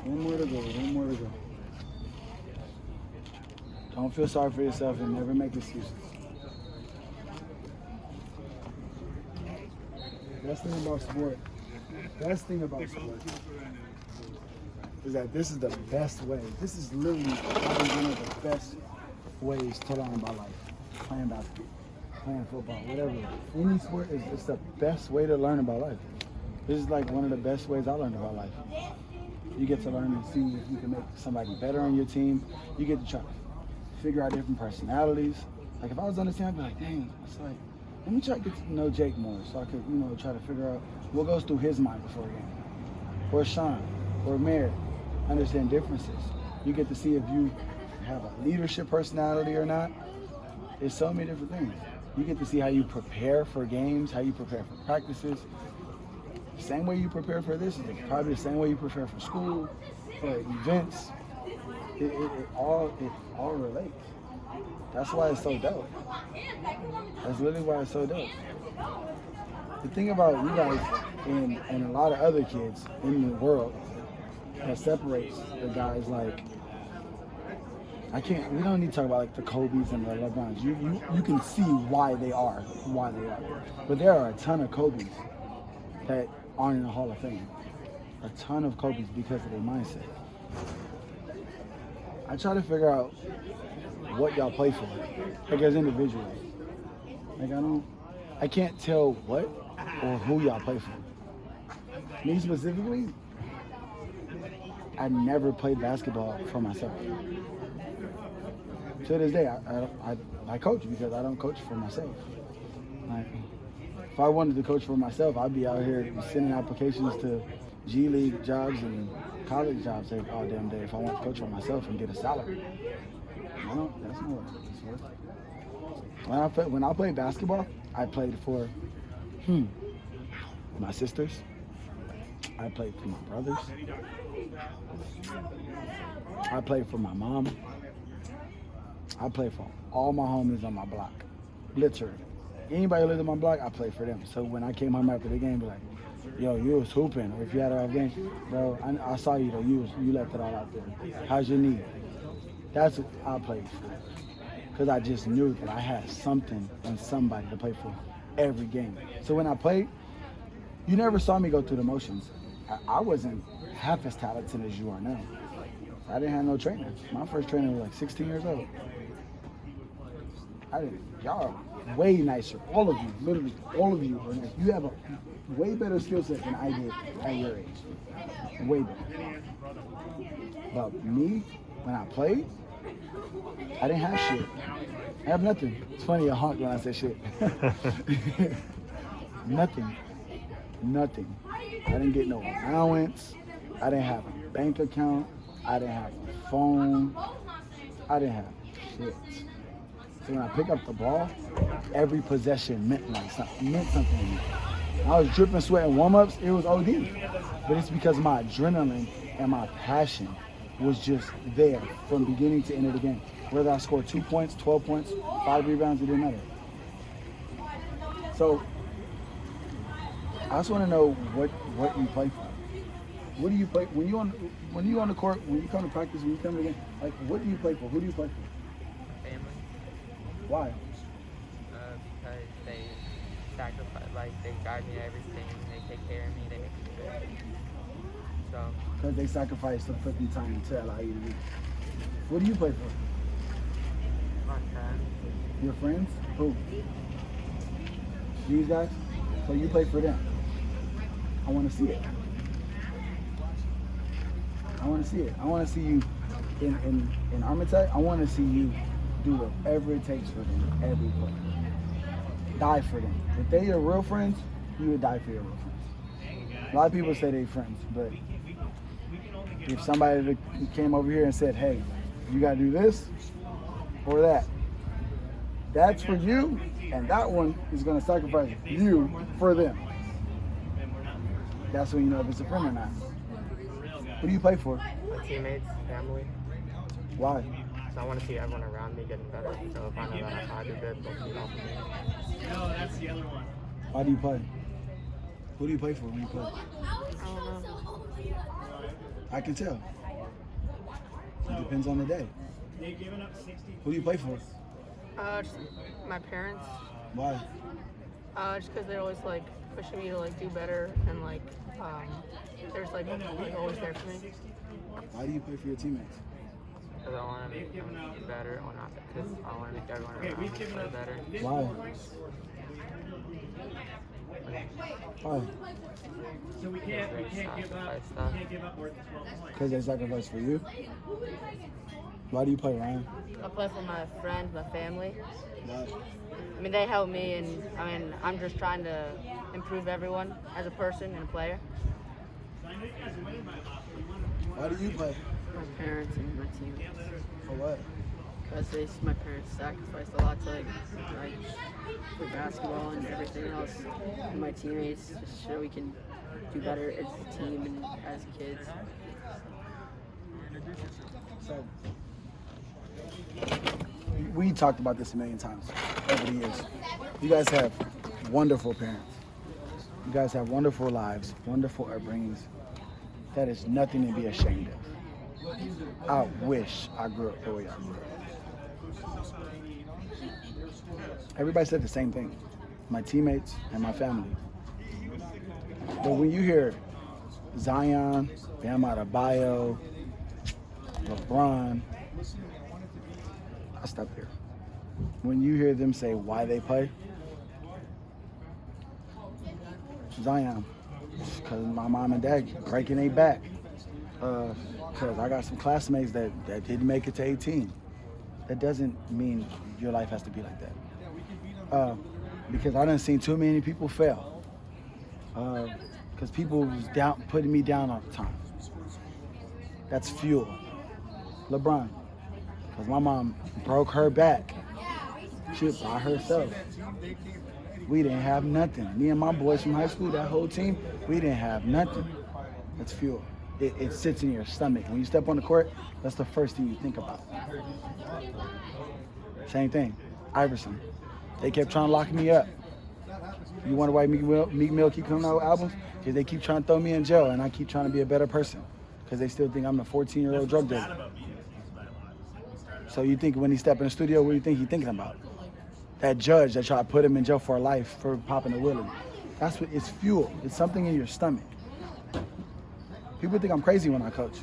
One more to go. One more to go. Don't feel sorry for yourself and never make excuses. Best thing about sport is that this is the best way. This is literally probably one of the best ways to learn about life. Playing basketball, playing football, whatever. Any sport is it's the best way to learn about life. This is like one of the best ways I learned about life. You get to learn and see if you can make somebody better on your team. You get to try to figure out different personalities. Like if I was on the team, I'd be like, dang, it's like, let me try to get to know Jake more so I could, try to figure out what goes through his mind before a game. Or Sean, or Mayor, understand differences. You get to see if you have a leadership personality or not. There's so many different things. You get to see how you prepare for games, how you prepare for practices. Same way you prepare for this is probably the same way you prepare for school, for events. It all relates. That's why it's so dope. That's literally why it's so dope. The thing about you guys and a lot of other kids in the world that separates the guys like, we don't need to talk about like the Kobe's and the LeBrons. You can see why they are. But there are a ton of Kobe's that aren't in the Hall of Fame. A ton of Kobe's because of their mindset. I try to figure out what y'all play for, like as individuals. Like I can't tell what or who y'all play for. Me specifically, I never played basketball for myself. To this day, I coach because I don't coach for myself. Like, if I wanted to coach for myself, I'd be out here sending applications to G League jobs and college jobs all damn day if I want to coach for myself and get a salary. No, that's not what it's for. When I played basketball, I played for my sisters. I played for my brothers. I played for my mom. I played for all my homies on my block. Literally. Anybody who lived on my block, I played for them. So when I came home after the game, be like, yo, you was hooping. Or if you had a rough game, bro, I saw you though. You left it all out there. How's your knee? That's what I played for. Because I just knew that I had something and somebody to play for every game. So when I played, you never saw me go through the motions. I wasn't half as talented as you are now. I didn't have no trainer. My first trainer was like 16 years old. Y'all are way nicer. All of you, literally, all of you are nice. You have a way better skill set than I did at your age. Way better. But me, when I played, I didn't have shit. I have nothing. It's funny, I honk when I say shit. Nothing. I didn't get no allowance. I didn't have a bank account. I didn't have a phone. I didn't have shit. So when I pick up the ball, every possession meant something to me. I was dripping sweat in warm-ups. It was OD. But it's because my adrenaline and my passion was just there from beginning to end of the game. Whether I scored 2 points, 12 points, 5 rebounds, it didn't matter. So I just want to know what you play for. What do you play when you on the court, when you come to practice, when you come to the game? Like, what do you play for? Who do you play for? Family. Why? Because they sacrifice, like they guide me to everything. They take care of me. They make me good. So. Because they sacrifice the fucking time to allow you to do. What do you play for? My friends. Your friends? Who? These guys? So you play for them. I want to see it. I want to see it. I want to see you in Armitage. I want to see you do whatever it takes for them every play. Die for them. If they're your real friends, you would die for your real friends. A lot of people say they're friends, but if somebody came over here and said, hey, you got to do this or that, that's for you, and that one is going to sacrifice you for them. That's when you know if it's a friend or not. Who do you play for? My teammates, family. Why? So I want to see everyone around me getting better. So if I know that if I do good, they'll feed off of me. No, that's the other one. Why do you play? Who do you play for when you play? I don't know. I can tell. It depends on the day. Who do you play for? Just my parents. Why? Just because they're always like pushing me to like do better and like there's like always there for me. Why do you play for your teammates? Because I want to make them do better, or not because I want to make everyone around me play better. Why? Why? They sacrifice stuff. Because they sacrifice for you? Why do you play, Ryan? I play for my friends, my family. Why? I mean, they help me, and I mean, I'm just trying to improve everyone as a person and a player. Why do you play? My parents and my teammates. For what? Because my parents sacrificed a lot to like for basketball and everything else. And my teammates just so we can do better as a team and as kids. So, we talked about this a million times over the years. You guys have wonderful parents. You guys have wonderful lives, wonderful upbringings. That is nothing to be ashamed of. I wish I grew up the way I grew up. Everybody said the same thing. My teammates and my family. But when you hear Zion, Bam Adebayo, LeBron, I stop there. When you hear them say why they play, Zion, because my mom and dad breaking their back. Because I got some classmates that didn't make it to 18. That doesn't mean your life has to be like that. Because I done seen too many people fail. Because people was down, putting me down all the time. That's fuel. LeBron, because my mom broke her back. She was by herself. We didn't have nothing. Me and my boys from high school, that whole team, we didn't have nothing. That's fuel. It sits in your stomach. When you step on the court, that's the first thing you think about. Same thing. Iverson. They kept trying to lock me up. You wonder why Meek Mill keep coming out with albums? Because they keep trying to throw me in jail, and I keep trying to be a better person. Because they still think I'm a 14-year-old drug dealer. So you think when he step in the studio, what do you think he's thinking about? That judge that tried to put him in jail for life for popping a willie. That's what it's fuel. It's something in your stomach. People think I'm crazy when I coach.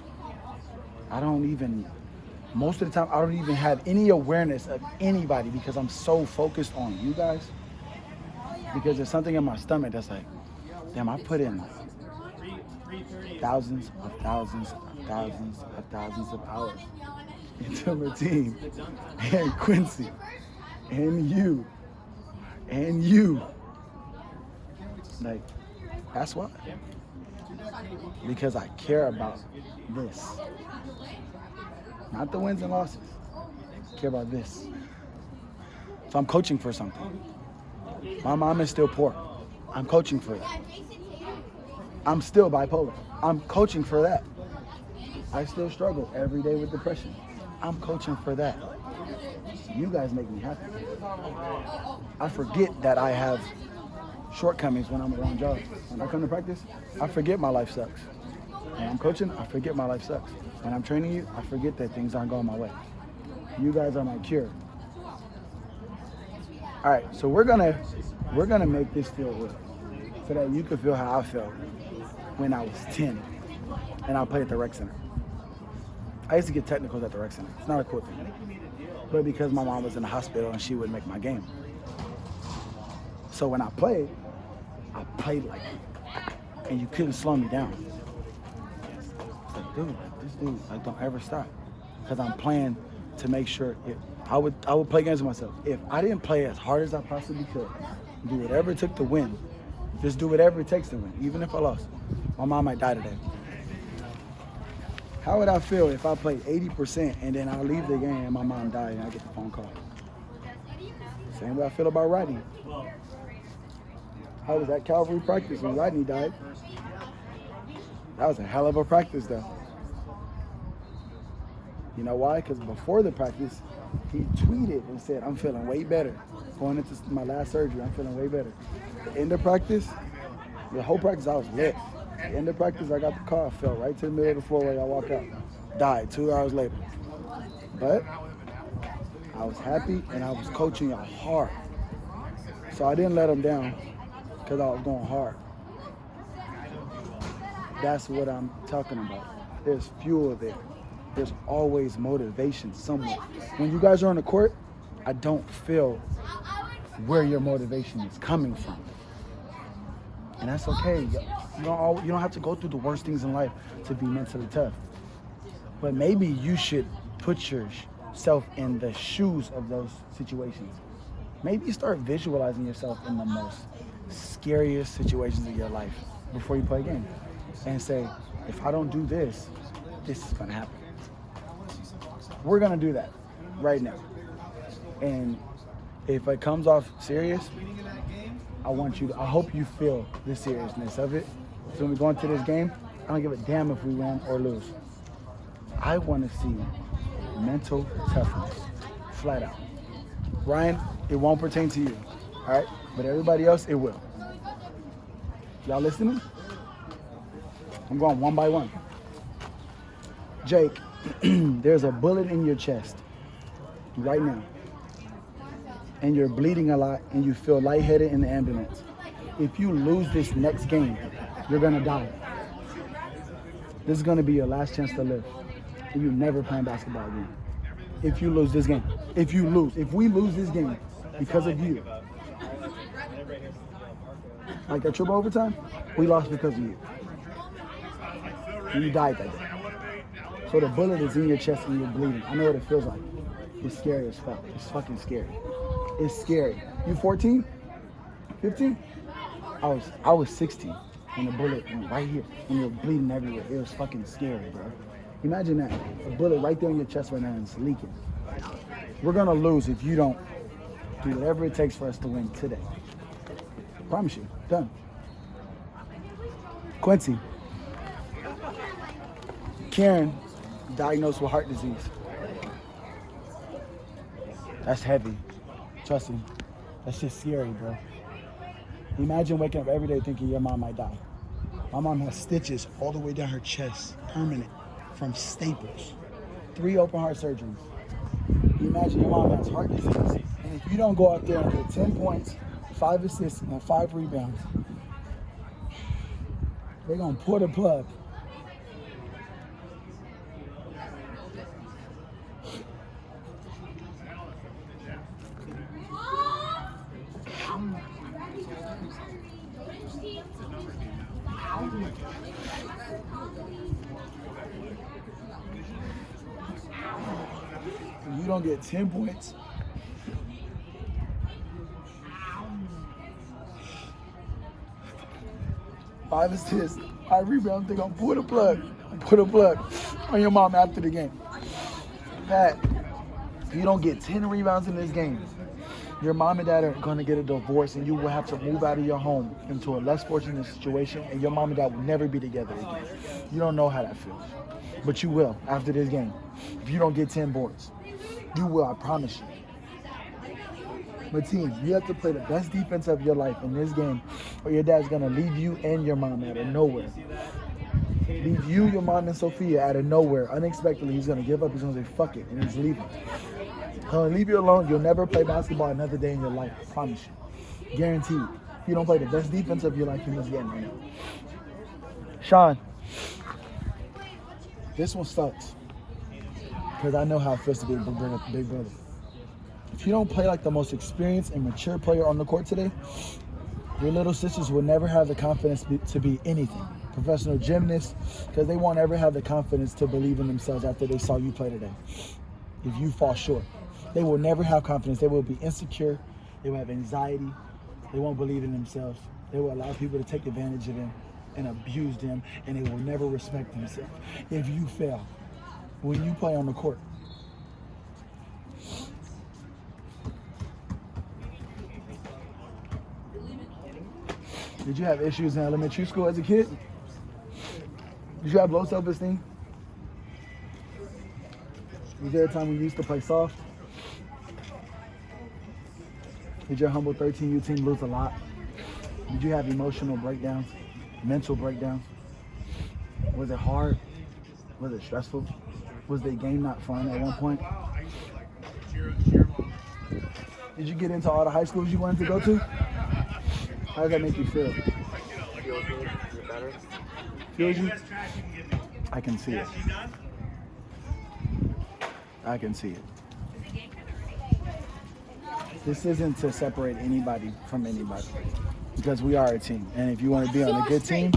Most of the time, I don't even have any awareness of anybody because I'm so focused on you guys. Because there's something in my stomach that's like, damn, I put in thousands of hours into my team, and Quincy, and you. Like, that's why. Because I care about this. Not the wins and losses. I care about this. So I'm coaching for something. My mom is still poor. I'm coaching for that. I'm still bipolar. I'm coaching for that. I still struggle every day with depression. I'm coaching for that. You guys make me happy. I forget that I have shortcomings when I'm around y'all. When I come to practice, I forget my life sucks. When I'm coaching, I forget my life sucks. When I'm training you, I forget that things aren't going my way. You guys are my cure. All right, so we're gonna make this feel real, so that you can feel how I felt when I was 10 and I played at the rec center. I used to get technicals at the rec center. It's not a cool thing, but because my mom was in the hospital and she would make my game. So when I played like, and you couldn't slow me down. It's like, dude, this dude, like, don't ever stop, because I'm playing to make sure I would play games with myself. If I didn't play as hard as I possibly could, do whatever it took to win, just do whatever it takes to win, even if I lost. My mom might die today. How would I feel if I played 80% and then I leave the game and my mom died and I get the phone call? Same way I feel about Rodney. I was at Calvary practice when Rodney died. That was a hell of a practice, though. You know why? Because before the practice, he tweeted and said, I'm feeling way better. Going into my last surgery, I'm feeling way better. In the practice, the whole practice, I was lit. End of practice, I got the car, fell right to the middle of the floor where I walk out. Died 2 hours later. But I was happy and I was coaching y'all hard. So I didn't let them down because I was going hard. That's what I'm talking about. There's fuel there. There's always motivation somewhere. When you guys are on the court, I don't feel where your motivation is coming from. And that's okay. You don't have to go through the worst things in life to be mentally tough. But maybe you should put yourself in the shoes of those situations. Maybe start visualizing yourself in the most scariest situations of your life before you play a game. And say, if I don't do this, this is gonna happen. We're gonna do that right now. And if it comes off serious, I hope you feel the seriousness of it. So when we go into this game, I don't give a damn if we win or lose. I want to see mental toughness, flat out. Ryan, it won't pertain to you, all right? But everybody else, it will. Y'all listening? I'm going one by one. Jake, there's a bullet in your chest right now. And you're bleeding a lot and you feel lightheaded in the ambulance. If you lose this next game, you're gonna die. This is gonna be your last chance to live. And you're never playing basketball again. If you lose this game. If we lose this game because of you. Like that triple overtime, we lost because of you. And you died that day. So the bullet is in your chest and you're bleeding. I know what it feels like. It's scary as fuck. It's fucking scary. It's scary. You 14? 15? I was 16 and the bullet went right here and you're bleeding everywhere. It was fucking scary, bro. Imagine that. A bullet right there in your chest right now and it's leaking. We're gonna lose if you don't do whatever it takes for us to win today. Promise you. Done. Quincy. Karen, diagnosed with heart disease. That's heavy. Trust me. That's just scary, bro. Imagine waking up every day thinking your mom might die. My mom has stitches all the way down her chest, permanent, from staples. 3 open heart surgeries. Imagine your mom has heart disease. And if you don't go out there and get 10 points, 5 assists, and 5 rebounds, they're going to pull the plug. You don't get 10 points. Five assists, 5 rebounds. They're gonna pull the plug. Put a plug on your mom after the game. Pat, if you don't get 10 rebounds in this game, your mom and dad are gonna get a divorce and you will have to move out of your home into a less fortunate situation and your mom and dad will never be together again. You don't know how that feels. But you will after this game. If you don't get 10 boards. You will, I promise you. But team, you have to play the best defense of your life in this game or your dad's gonna leave you and your mom out of nowhere. Leave you, your mom, and Sophia out of nowhere. Unexpectedly, he's gonna give up, he's gonna say, fuck it, and he's leaving. He'll leave you alone, you'll never play basketball another day in your life, I promise you. Guaranteed. You don't play the best defense of your life in this game right now. Sean, this one sucks. Because I know how it feels to be a big brother. If you don't play like the most experienced and mature player on the court today, your little sisters will never have the confidence to be anything. Professional gymnasts, because they won't ever have the confidence to believe in themselves after they saw you play today. If you fall short, they will never have confidence. They will be insecure. They will have anxiety. They won't believe in themselves. They will allow people to take advantage of them and abuse them, and they will never respect themselves. If you fail, when you play on the court. Did you have issues in elementary school as a kid? Did you have low self-esteem? Was there a time when you used to play soft? Did your humble 13U team lose a lot? Did you have emotional breakdowns, mental breakdowns? Was it hard? Was it stressful? Was the game not fun at one point? Did you get into all the high schools you wanted to go to? How does that make you feel? Feels good. You're better. Feels you? I can see it. I can see it. This isn't to separate anybody from anybody, because we are a team. And if you want to be on a good team,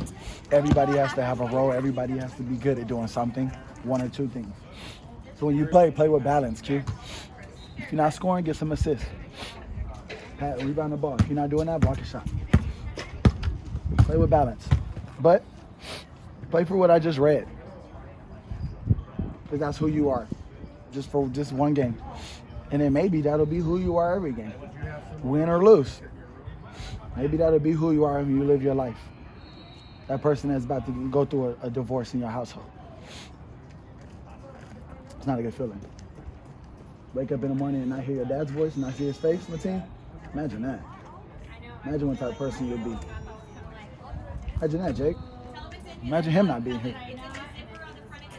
everybody has to have a role. Everybody has to be good at doing something, one or two things. So when you play with balance, Q. If you're not scoring, get some assists. Rebound the ball. If you're not doing that, block a shot. Play with balance. But play for what I just read, because that's who you are, just for just one game. And then maybe that'll be who you are every game, win or lose. Maybe that'll be who you are when you live your life. That person that's about to go through a divorce in your household. It's not a good feeling. Wake up in the morning and not hear your dad's voice and not see his face on the team. Imagine that. Imagine what type of person you'll be. Imagine that, Jake. Imagine him not being here.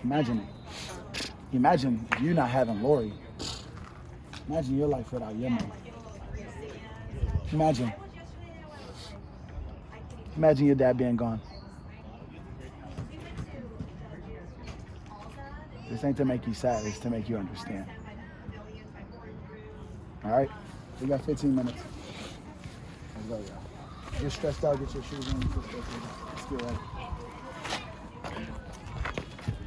Imagine it. Imagine you not having Lori. Imagine your life without your mom. Imagine your dad being gone. This ain't to make you sad, it's to make you understand. All right? We got 15 minutes. Let's go, y'all. Get stressed out, get your shoes on. Let's get ready.